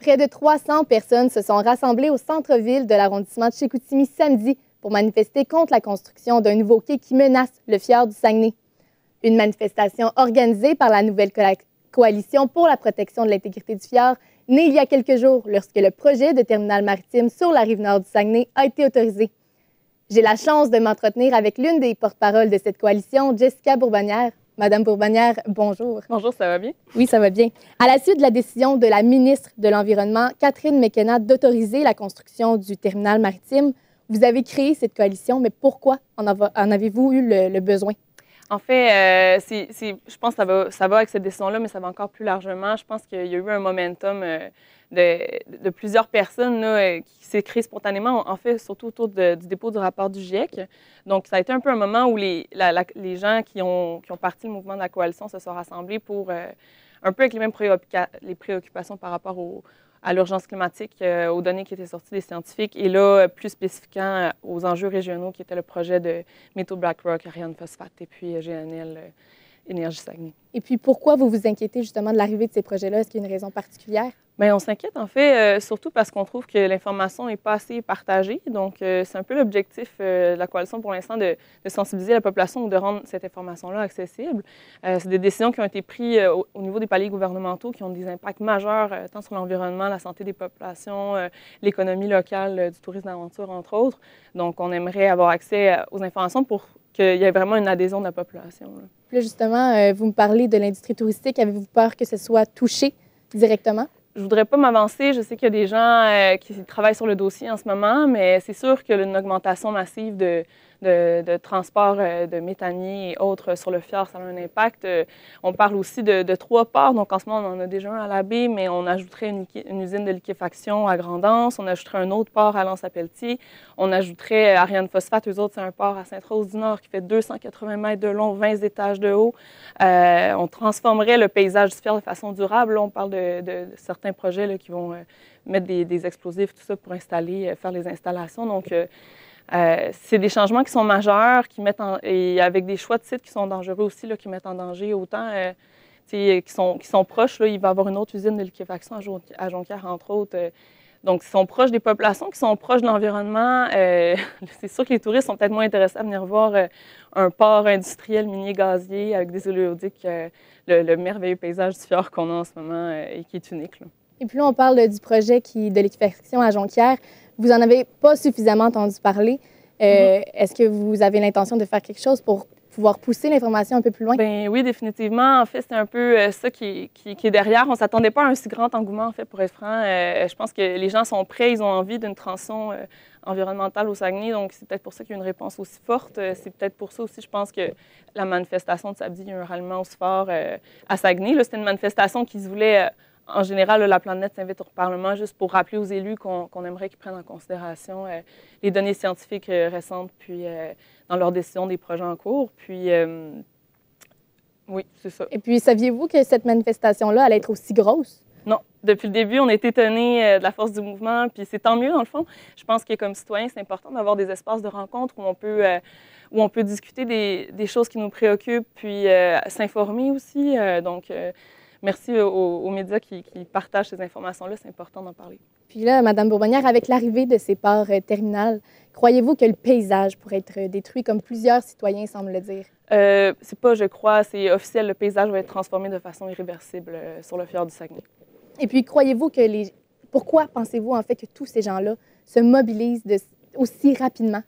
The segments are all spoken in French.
Près de 300 personnes se sont rassemblées au centre-ville de l'arrondissement de Chicoutimi samedi pour manifester contre la construction d'un nouveau quai qui menace le fjord du Saguenay. Une manifestation organisée par la nouvelle coalition pour la protection de l'intégrité du fjord, née il y a quelques jours lorsque le projet de terminal maritime sur la rive nord du Saguenay a été autorisé. J'ai la chance de m'entretenir avec l'une des porte-paroles de cette coalition, Jessica Bourbonnière. Madame Bourbonnière, bonjour. Bonjour, ça va bien? Oui, ça va bien. À la suite de la décision de la ministre de l'Environnement, Catherine McKenna, d'autoriser la construction du terminal maritime, vous avez créé cette coalition, mais pourquoi en avez-vous eu le besoin? En fait, je pense que ça va avec cette décision-là, mais ça va encore plus largement. Je pense qu'il y a eu un momentum de plusieurs personnes là, qui s'est créé spontanément, en fait, surtout autour du dépôt du rapport du GIEC. Donc, ça a été un peu un moment où les gens qui ont parti le mouvement de la coalition se sont rassemblés pour, un peu avec les mêmes préoccupations par rapport à l'urgence climatique, aux données qui étaient sorties des scientifiques, et là, plus spécifiquement aux enjeux régionaux qui étaient le projet de Métaux BlackRock, Ariane Phosphate et puis GNL, Énergie Saguenay. Et puis, pourquoi vous vous inquiétez justement de l'arrivée de ces projets-là? Est-ce qu'il y a une raison particulière? Bien, on s'inquiète, en fait, surtout parce qu'on trouve que l'information n'est pas assez partagée. Donc, c'est un peu l'objectif de la coalition pour l'instant de sensibiliser la population ou de rendre cette information-là accessible. C'est des décisions qui ont été prises au niveau des paliers gouvernementaux qui ont des impacts majeurs tant sur l'environnement, la santé des populations, l'économie locale, du tourisme d'aventure, entre autres. Donc, on aimerait avoir accès aux informations pour qu'il y ait vraiment une adhésion de la population. Là. Puis là, justement, vous me parlez de l'industrie touristique. Avez-vous peur que ce soit touché directement? Je ne voudrais pas m'avancer. Je sais qu'il y a des gens qui travaillent sur le dossier en ce moment, mais c'est sûr qu'une augmentation massive de transport de méthaniers et autres sur le fjord, ça a un impact. On parle aussi de 3 ports. Donc, en ce moment, on en a déjà un à la baie, mais on ajouterait une usine de liquéfaction à Grand'Anse. On ajouterait un autre port à L'Anse-à-Pelletier. On ajouterait Ariane Phosphate. Eux autres, c'est un port à Sainte-Rose-du-Nord qui fait 280 mètres de long, 20 étages de haut. On transformerait le paysage du fjord de façon durable. Là, on parle de certains projets là, qui vont mettre des explosifs, tout ça, pour faire les installations. Donc, c'est des changements qui sont majeurs, et avec des choix de sites qui sont dangereux aussi, là, qui mettent en danger autant, qui sont proches. Là, il va y avoir une autre usine de liquéfaction à Jonquière, entre autres. Donc, ils sont proches des populations, qui sont proches de l'environnement. C'est sûr que les touristes sont peut-être moins intéressés à venir voir un port industriel minier gazier avec des oléoducs, le merveilleux paysage du fjord qu'on a en ce moment et qui est unique. Là. Et puis là, on parle du projet de liquéfaction à Jonquière. Vous n'en avez pas suffisamment entendu parler. Est-ce que vous avez l'intention de faire quelque chose pour pouvoir pousser l'information un peu plus loin? Bien, oui, définitivement. En fait, c'est un peu ça qui est derrière. On ne s'attendait pas à un si grand engouement, en fait, pour être franc. Je pense que les gens sont prêts, ils ont envie d'une transition environnementale au Saguenay. Donc, c'est peut-être pour ça qu'il y a une réponse aussi forte. C'est peut-être pour ça aussi, je pense, que la manifestation de samedi, il y a un ralliement aussi fort à Saguenay. Là, c'était une manifestation qui se voulait... En général, la Planète s'invite au Parlement juste pour rappeler aux élus qu'on aimerait qu'ils prennent en considération les données scientifiques récentes, puis dans leurs décisions des projets en cours. Puis, oui, c'est ça. Et puis, saviez-vous que cette manifestation-là allait être aussi grosse? Non. Depuis le début, on est étonnés de la force du mouvement, puis c'est tant mieux, dans le fond. Je pense que comme citoyen, c'est important d'avoir des espaces de rencontre où on peut discuter des choses qui nous préoccupent, puis s'informer aussi. Donc, merci aux médias qui partagent ces informations-là. C'est important d'en parler. Puis là, Mme Bourbonnière, avec l'arrivée de ces ports terminales, croyez-vous que le paysage pourrait être détruit, comme plusieurs citoyens semblent le dire? C'est pas, je crois, c'est officiel. Le paysage va être transformé de façon irréversible sur le fjord du Saguenay. Et puis, croyez-vous que Pourquoi pensez-vous, en fait, que tous ces gens-là se mobilisent aussi rapidement?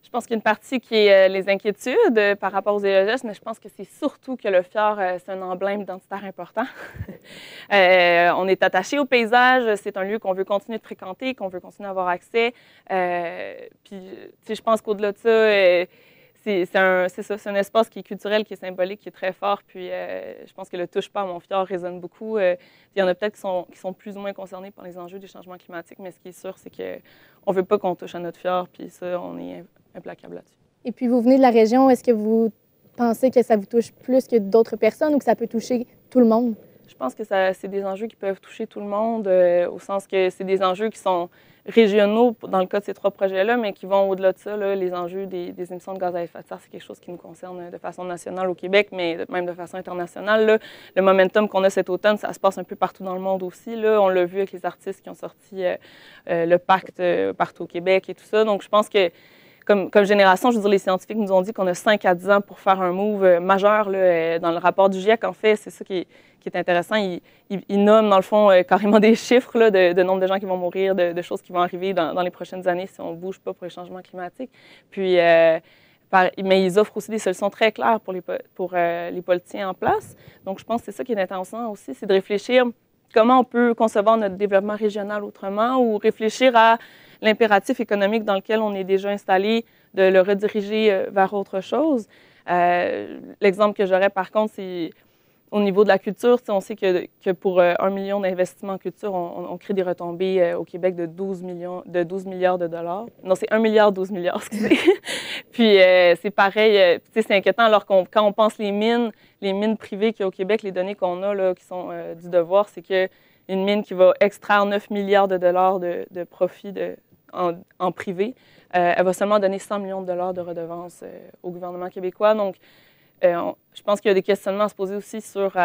Je pense qu'il y a une partie qui est les inquiétudes par rapport aux éologistes, mais je pense que c'est surtout que le fjord, c'est un emblème identitaire important. On est attaché au paysage, c'est un lieu qu'on veut continuer de fréquenter, qu'on veut continuer à avoir accès. Puis, je pense qu'au-delà de ça, c'est un espace qui est culturel, qui est symbolique, qui est très fort. Puis, je pense que le « touche pas à mon fjord » résonne beaucoup. Il y en a peut-être qui sont plus ou moins concernés par les enjeux des changements climatiques, mais ce qui est sûr, c'est qu'on ne veut pas qu'on touche à notre fjord, puis ça, on est implacable là-dessus. Et puis, vous venez de la région. Est-ce que vous pensez que ça vous touche plus que d'autres personnes ou que ça peut toucher tout le monde? Je pense que c'est des enjeux qui peuvent toucher tout le monde, au sens que c'est des enjeux qui sont régionaux dans le cas de ces 3 projets-là, mais qui vont au-delà de ça. Là, les enjeux des émissions de gaz à effet de serre, c'est quelque chose qui nous concerne de façon nationale au Québec, mais même de façon internationale. Là. Le momentum qu'on a cet automne, ça se passe un peu partout dans le monde aussi. Là. On l'a vu avec les artistes qui ont sorti le pacte partout au Québec et tout ça. Donc, je pense que comme génération, je veux dire, les scientifiques nous ont dit qu'on a 5 à 10 ans pour faire un move majeur. Là, dans le rapport du GIEC, en fait, c'est ça qui est intéressant. Ils nomment, dans le fond, carrément des chiffres là, de nombre de gens qui vont mourir, de choses qui vont arriver dans les prochaines années si on ne bouge pas pour les changements climatiques. Puis, mais ils offrent aussi des solutions très claires pour les politiciens en place. Donc, je pense que c'est ça qui est intéressant aussi, c'est de réfléchir comment on peut concevoir notre développement régional autrement ou réfléchir à l'impératif économique dans lequel on est déjà installé, de le rediriger vers autre chose. L'exemple que j'aurais, par contre, c'est au niveau de la culture. On sait que pour 1 million d'investissements en culture, on crée des retombées au Québec de 12 milliards de dollars. Non, c'est 1 milliard, 12 milliards, excusez. Puis c'est pareil, c'est inquiétant alors quand on pense les mines privées qu'il y a au Québec, les données qu'on a là, qui sont du devoir, c'est qu'une mine qui va extraire 9 milliards de dollars de profit en privé, elle va seulement donner 100 millions de dollars de redevances au gouvernement québécois. Donc, je pense qu'il y a des questionnements à se poser aussi sur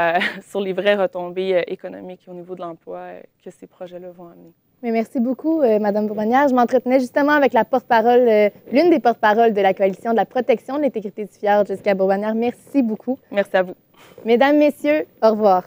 les vraies retombées économiques au niveau de l'emploi que ces projets-là vont amener. Mais merci beaucoup, Mme Bourbonnière. Je m'entretenais justement avec la porte-parole, l'une des porte-paroles de la Coalition de la protection de l'intégrité du fjord, Jessica Bourbonnière. Merci beaucoup. Merci à vous. Mesdames, Messieurs, au revoir.